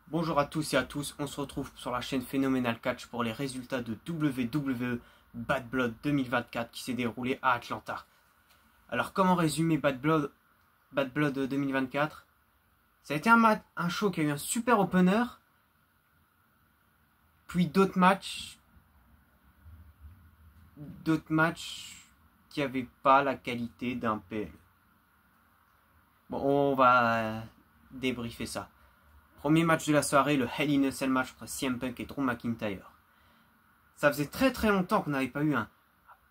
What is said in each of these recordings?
Bonjour à tous et à tous, on se retrouve sur la chaîne Phenomenal Catch pour les résultats de WWE Bad Blood 2024 qui s'est déroulé à Atlanta. Alors comment résumer Bad Blood 2024? Ça a été un show qui a eu un super opener, puis d'autres matchs qui n'avaient pas la qualité d'un PL. Bon, on va débriefer ça. Premier match de la soirée, le Hell in a Cell match entre CM Punk et Drew McIntyre. Ça faisait très très longtemps qu'on n'avait pas eu un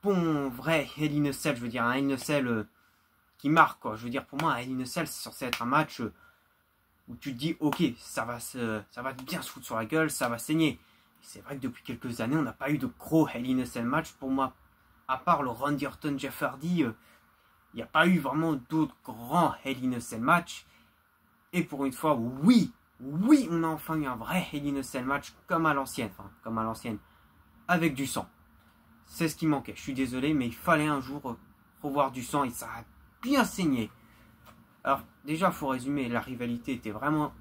bon vrai Hell in a Cell, je veux dire un Hell in a Cell qui marque quoi. Je veux dire pour moi un Hell in a Cell c'est censé être un match où tu te dis ok ça va bien se foutre sur la gueule, ça va saigner. C'est vrai que depuis quelques années on n'a pas eu de gros Hell in a Cell match pour moi, à part le Randy Orton Jeff Hardy, il n'y a pas eu vraiment d'autres grands Hell in a Cell match. Et pour une fois oui on a enfin eu un vrai Hell in a Cell match comme à l'ancienne, avec du sang. C'est ce qui manquait. Je suis désolé, mais il fallait un jour revoir du sang et ça a bien saigné. Alors, déjà, il faut résumer, la rivalité était vraiment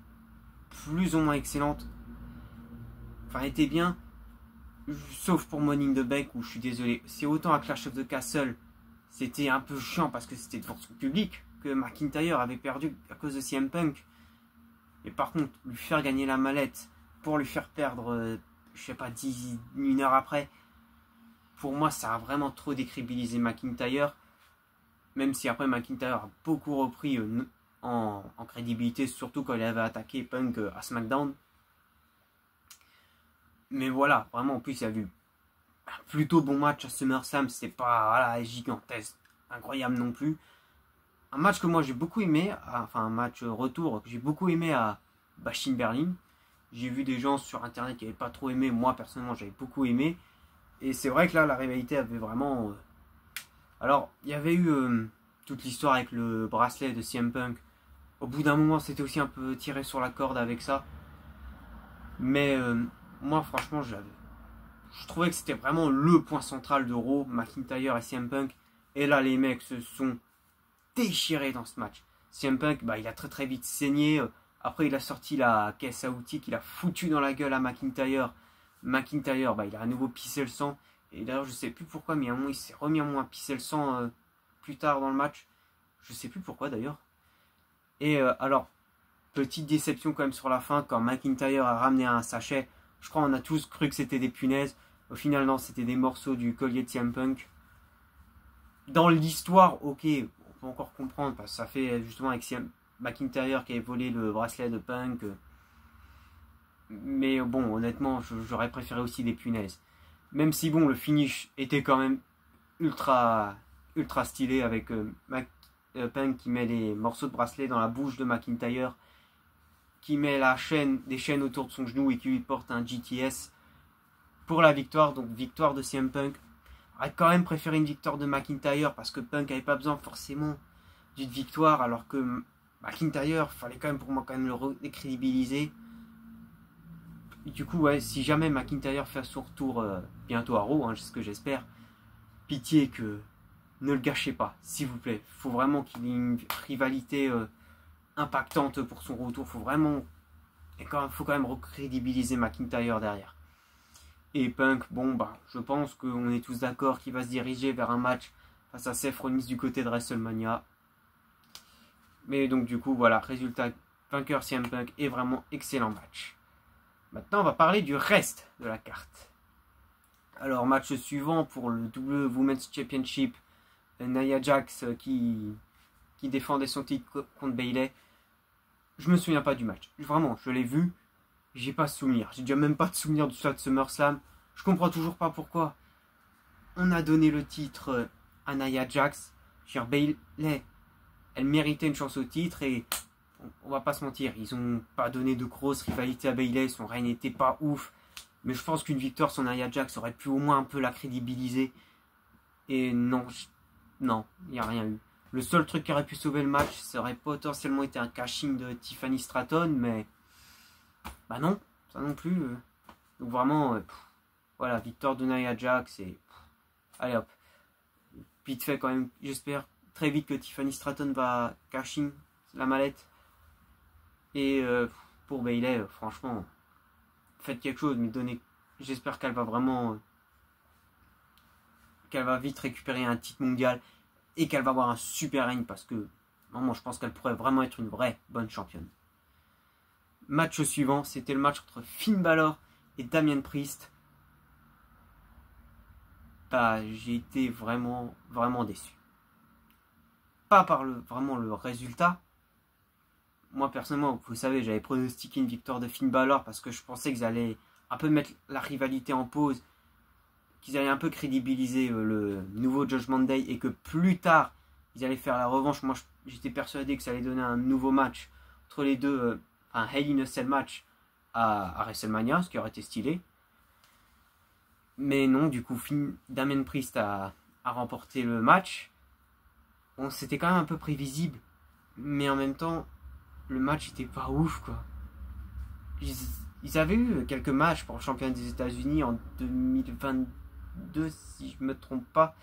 plus ou moins excellente. Enfin, elle était bien, sauf pour Money in the Bank où je suis désolé. C'est autant à Clash of the Castle, c'était un peu chiant parce que c'était devant son public que McIntyre avait perdu à cause de CM Punk. Mais par contre, lui faire gagner la mallette pour lui faire perdre, je sais pas, 1 heure après, pour moi, ça a vraiment trop décrédibilisé McIntyre. Même si après McIntyre a beaucoup repris en crédibilité, surtout quand il avait attaqué Punk à SmackDown. Mais voilà, vraiment, en plus, il y a eu un plutôt bon match à SummerSlam. C'était pas voilà, gigantesque, incroyable non plus. Un match que moi j'ai beaucoup aimé, enfin un match retour que j'ai beaucoup aimé à Bash in Berlin. J'ai vu des gens sur internet qui n'avaient pas trop aimé. Moi personnellement, j'avais beaucoup aimé. Et c'est vrai que là, la rivalité avait vraiment. Alors, il y avait eu toute l'histoire avec le bracelet de CM Punk. Au bout d'un moment, c'était aussi un peu tiré sur la corde avec ça. Mais moi, franchement, je trouvais que c'était vraiment le point central de Raw, McIntyre et CM Punk. Et là, les mecs se sont déchirés dans ce match. CM Punk, bah, il a très très vite saigné. Après, il a sorti la caisse à outils qu'il a foutu dans la gueule à McIntyre. McIntyre, bah, il a à nouveau pissé le sang. Et d'ailleurs, je sais plus pourquoi, mais à un moment, il s'est remis à moins pisser le sang plus tard dans le match. Je sais plus pourquoi d'ailleurs. Et alors, petite déception quand même sur la fin, quand McIntyre a ramené un sachet. Je crois qu'on a tous cru que c'était des punaises. Au final, non, c'était des morceaux du collier de CM Punk. Dans l'histoire, ok, on peut encore comprendre, parce que ça fait justement avec McIntyre qui avait volé le bracelet de Punk. Mais bon, honnêtement, j'aurais préféré aussi des punaises. Même si bon, le finish était quand même ultra stylé avec Punk qui met les morceaux de bracelet dans la bouche de McIntyre, qui met des chaînes autour de son genou et qui lui porte un GTS pour la victoire. Donc victoire de CM Punk. J'aurais quand même préféré une victoire de McIntyre parce que Punk n'avait pas besoin forcément d'une victoire, alors que McIntyre, fallait quand même pour moi le décrédibiliser. Du coup, ouais, si jamais McIntyre fait son retour bientôt à Raw, c'est ce que j'espère, pitié que ne le gâchez pas, s'il vous plaît. Il faut vraiment qu'il y ait une rivalité impactante pour son retour. Faut quand même recrédibiliser McIntyre derrière. Et Punk, bon, je pense qu'on est tous d'accord qu'il va se diriger vers un match face à Seth Rollins du côté de WrestleMania. Mais donc du coup, voilà, résultat, vainqueur CM Punk et vraiment excellent match. Maintenant, on va parler du reste de la carte. Alors, match suivant pour le W Women's Championship, Nia Jax qui défendait son titre contre Bayley. Je me souviens pas du match. Vraiment, je l'ai vu, j'ai pas de souvenir. J'ai déjà même pas de souvenir du soir de SummerSlam. Je comprends toujours pas pourquoi on a donné le titre à Nia Jax. Bayley, elle méritait une chance au titre et on va pas se mentir, ils ont pas donné de grosses rivalités à Bayley, son règne n'était pas ouf. Mais je pense qu'une victoire sur Nia Jax aurait pu au moins un peu la crédibiliser. Et non, il n'y a rien eu. Le seul truc qui aurait pu sauver le match, ça aurait potentiellement été un cash-in de Tiffany Stratton, mais non, ça non plus. Donc vraiment, voilà, victoire de Nia Jax et allez hop. Vite fait quand même, j'espère très vite que Tiffany Stratton va cash-in la mallette. Et pour Bayley, franchement, faites quelque chose, mais j'espère qu'elle va vraiment, qu'elle va vite récupérer un titre mondial et qu'elle va avoir un super règne parce que, vraiment, je pense qu'elle pourrait vraiment être une vraie bonne championne. Match suivant, c'était le match entre Finn Balor et Damien Priest. Bah, j'ai été vraiment, vraiment déçu. Pas par vraiment le résultat. Moi, personnellement, vous savez, j'avais pronostiqué une victoire de Finn Balor parce que je pensais qu'ils allaient un peu mettre la rivalité en pause, qu'ils allaient un peu crédibiliser le nouveau Judgment Day et que plus tard, ils allaient faire la revanche. Moi, j'étais persuadé que ça allait donner un nouveau match entre les deux, un Hell in a Cell match à WrestleMania, ce qui aurait été stylé. Mais non, du coup, Damien Priest a remporté le match. Bon, c'était quand même un peu prévisible, mais en même temps, le match était pas ouf, quoi. Ils avaient eu quelques matchs pour le championnat des États-Unis en 2022, si je me trompe pas.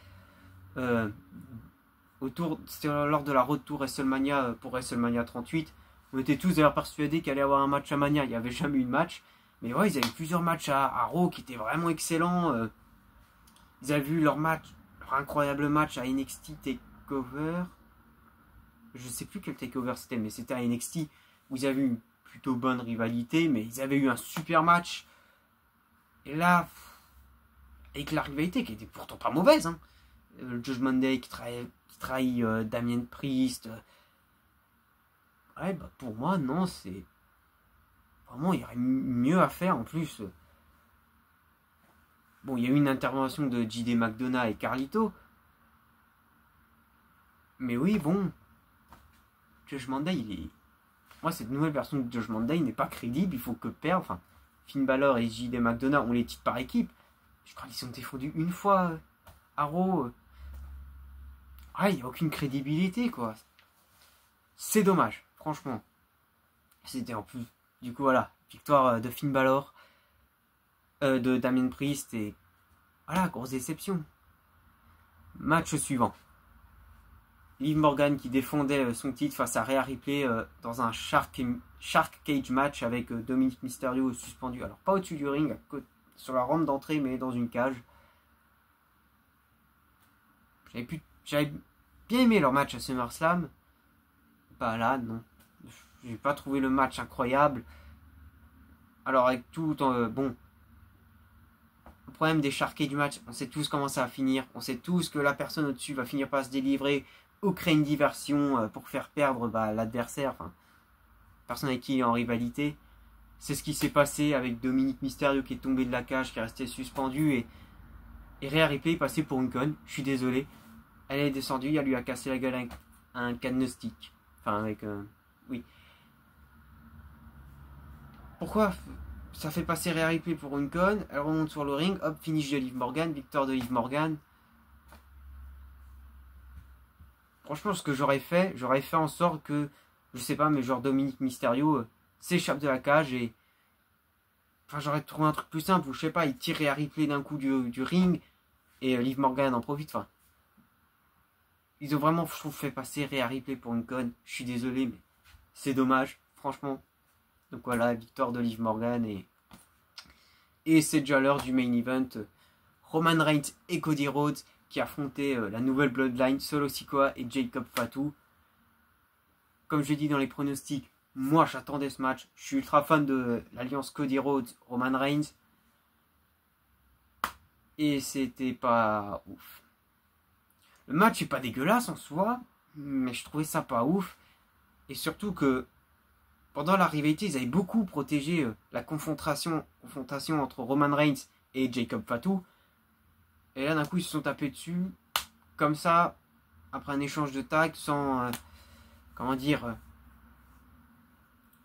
C'était lors de la Road to WrestleMania pour WrestleMania 38. On était tous d'ailleurs persuadés qu'il allait y avoir un match à Mania. Il n'y avait jamais eu de match. Mais ouais, ils avaient eu plusieurs matchs à Raw qui étaient vraiment excellents. Ils avaient vu leur incroyable match à NXT TakeOver. Je sais plus quel TakeOver c'était, mais c'était à NXT où ils avaient eu une plutôt bonne rivalité, mais ils avaient eu un super match. Et là, avec la rivalité qui était pourtant pas mauvaise, hein. Le Judgment Day qui trahit Damien Priest. Ouais, bah pour moi, non, c'est. Vraiment, il y aurait mieux à faire en plus. Bon, il y a eu une intervention de JD McDonough et Carlito. Mais oui, bon. Judgment Day, il est. Moi, cette nouvelle version de Judgment Day n'est pas crédible. Il faut que perdre. Enfin, Finn Balor et JD McDonough ont les titres par équipe. Je crois qu'ils ont défendus une fois à Raw. Ah, il n'y a aucune crédibilité, quoi. C'est dommage, franchement. C'était en plus. Du coup, voilà. Victoire de Finn Balor. De Damien Priest. Et voilà, grosse déception. Match suivant. Liv Morgan qui défendait son titre face à Rhea Ripley dans un Shark Cage match avec Dominic Mysterio suspendu. Alors, pas au-dessus du ring, sur la rampe d'entrée, mais dans une cage. J'avais bien aimé leur match à SummerSlam. Bah là, non. J'ai pas trouvé le match incroyable. Alors, avec tout. Bon. Le problème des Shark Cage match, on sait tous comment ça va finir. On sait tous que la personne au-dessus va finir par se délivrer ou créer une diversion pour faire perdre l'adversaire. Enfin, personne avec qui il est en rivalité. C'est ce qui s'est passé avec Dominic Mysterio qui est tombé de la cage, qui est resté suspendu. Et Rhea Ripley est passée pour une conne. Je suis désolé. Elle est descendue, elle lui a cassé la gueule avec un candlestick. Enfin, avec. Oui. Pourquoi ça fait passer Rhea Ripley pour une conne? Elle remonte sur le ring, hop, finish de Liv Morgan, victoire de Liv Morgan. Franchement, ce que j'aurais fait en sorte que, je sais pas, mais genre Dominic Mysterio s'échappe de la cage et. Enfin, j'aurais trouvé un truc plus simple où, je sais pas, il tire Rhea Ripley d'un coup du ring et Liv Morgan en profite. Enfin. Ils ont vraiment, je trouve, fait passer Rhea Ripley pour une conne. Je suis désolé, mais c'est dommage, franchement. Donc voilà, victoire de Liv Morgan et c'est déjà l'heure du main event. Roman Reigns et Cody Rhodes qui affrontaient la nouvelle Bloodline, Solo Sikoa et Jacob Fatu. Comme je l'ai dit dans les pronostics, moi j'attendais ce match. Je suis ultra fan de l'alliance Cody Rhodes, Roman Reigns. Et c'était pas ouf. Le match est pas dégueulasse en soi, mais je trouvais ça pas ouf. Et surtout que pendant la rivalité, ils avaient beaucoup protégé la confrontation entre Roman Reigns et Jacob Fatu. Et là, d'un coup, ils se sont tapés dessus, comme ça, après un échange de tags, sans,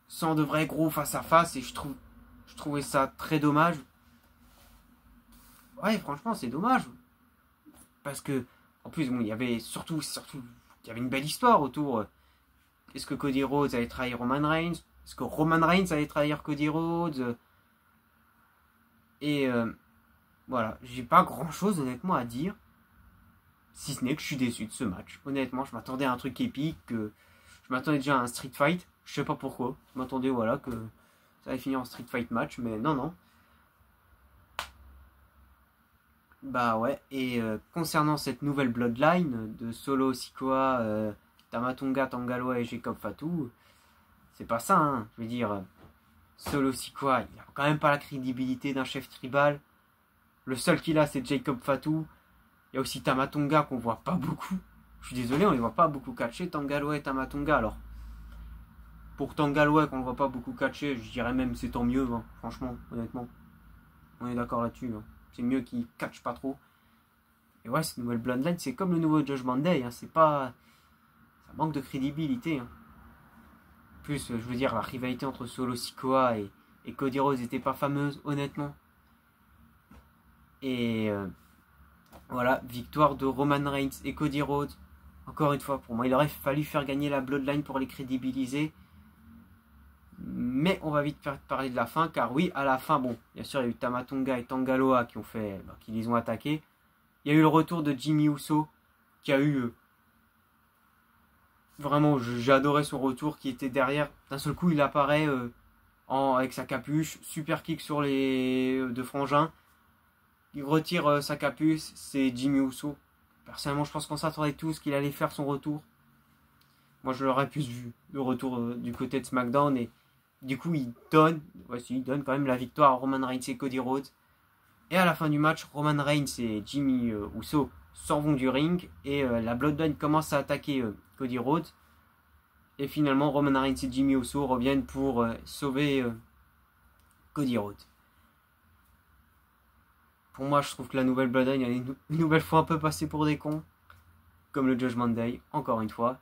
sans de vrais gros face à face. Et je trouvais ça très dommage. Ouais, franchement, c'est dommage. Parce que, en plus, bon, il y avait surtout, il y avait une belle histoire autour. Est-ce que Cody Rhodes allait trahir Roman Reigns? Est-ce que Roman Reigns allait trahir Cody Rhodes? Et voilà, j'ai pas grand chose honnêtement à dire. Si ce n'est que je suis déçu de ce match. Honnêtement, je m'attendais à un truc épique. Je m'attendais déjà à un street fight. Je sais pas pourquoi. Je m'attendais, voilà, que Ça allait finir en street fight match, mais non, non. Bah ouais, et concernant cette nouvelle bloodline de Solo Sikoa, Tama Tonga, Tangaloa et Jacob Fatu, c'est pas ça, hein. Je veux dire, Solo Sikoa, il a quand même pas la crédibilité d'un chef tribal. Le seul qu'il a, c'est Jacob Fatu. Il y a aussi Tama Tonga qu'on voit pas beaucoup. Je suis désolé, on les voit pas beaucoup catcher, Tangaloa et Tama Tonga. Alors, pour Tangaloa qu'on ne voit pas beaucoup catcher, je dirais même c'est tant mieux, hein. Franchement, honnêtement. On est d'accord là-dessus, hein. C'est mieux qu'il catch pas trop. Et ouais, cette nouvelle Bloodline, c'est comme le nouveau Judgment Day, hein. C'est pas... Ça manque de crédibilité, hein. En plus, je veux dire, la rivalité entre Solo Sikoa et Cody Rhodes n'était pas fameuse, honnêtement. Et voilà, victoire de Roman Reigns et Cody Rhodes. Encore une fois, pour moi, il aurait fallu faire gagner la Bloodline pour les crédibiliser. Mais on va vite faire parler de la fin, car oui, à la fin, bon, bien sûr, il y a eu Tama Tonga et Tangaloa qui les ont attaqués. Il y a eu le retour de Jimmy Uso, qui a eu... vraiment, j'ai adoré son retour, qui était derrière. D'un seul coup, il apparaît avec sa capuche, super kick sur les deux frangins. Il retire sa capuche, c'est Jimmy Uso. Personnellement, je pense qu'on s'attendait tous qu'il allait faire son retour. Moi, je l'aurais plus vu, le retour du côté de SmackDown. Et du coup, il donne quand même la victoire à Roman Reigns et Cody Rhodes. Et à la fin du match, Roman Reigns et Jimmy Uso s'en vont du ring. Et la Bloodline commence à attaquer Cody Rhodes. Et finalement, Roman Reigns et Jimmy Uso reviennent pour sauver Cody Rhodes. Pour moi, je trouve que la nouvelle Bloodline est une nouvelle fois un peu passée pour des cons. Comme le Judgment Day, encore une fois.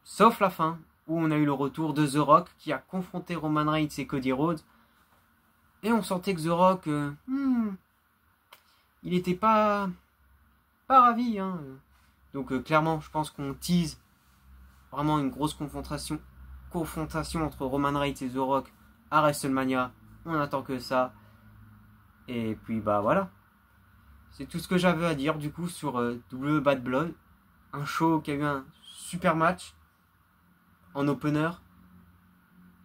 Sauf la fin, où on a eu le retour de The Rock, qui a confronté Roman Reigns et Cody Rhodes. Et on sentait que The Rock, il était pas ravi, hein. Donc clairement, je pense qu'on tease vraiment une grosse confrontation entre Roman Reigns et The Rock à WrestleMania. On attend que ça. Et puis bah voilà. C'est tout ce que j'avais à dire du coup sur WWE Bad Blood. Un show qui a eu un super match en opener.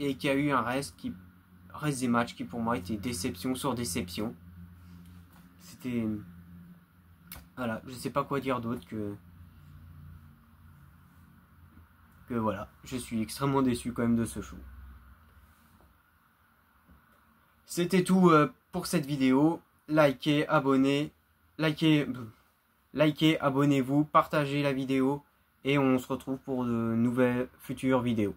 Et qui a eu un reste des matchs qui pour moi était déception sur déception. C'était... Voilà, je sais pas quoi dire d'autre que voilà, je suis extrêmement déçu quand même de ce show. C'était tout pour cette vidéo. Likez, abonnez-vous, partagez la vidéo et on se retrouve pour de nouvelles futures vidéos.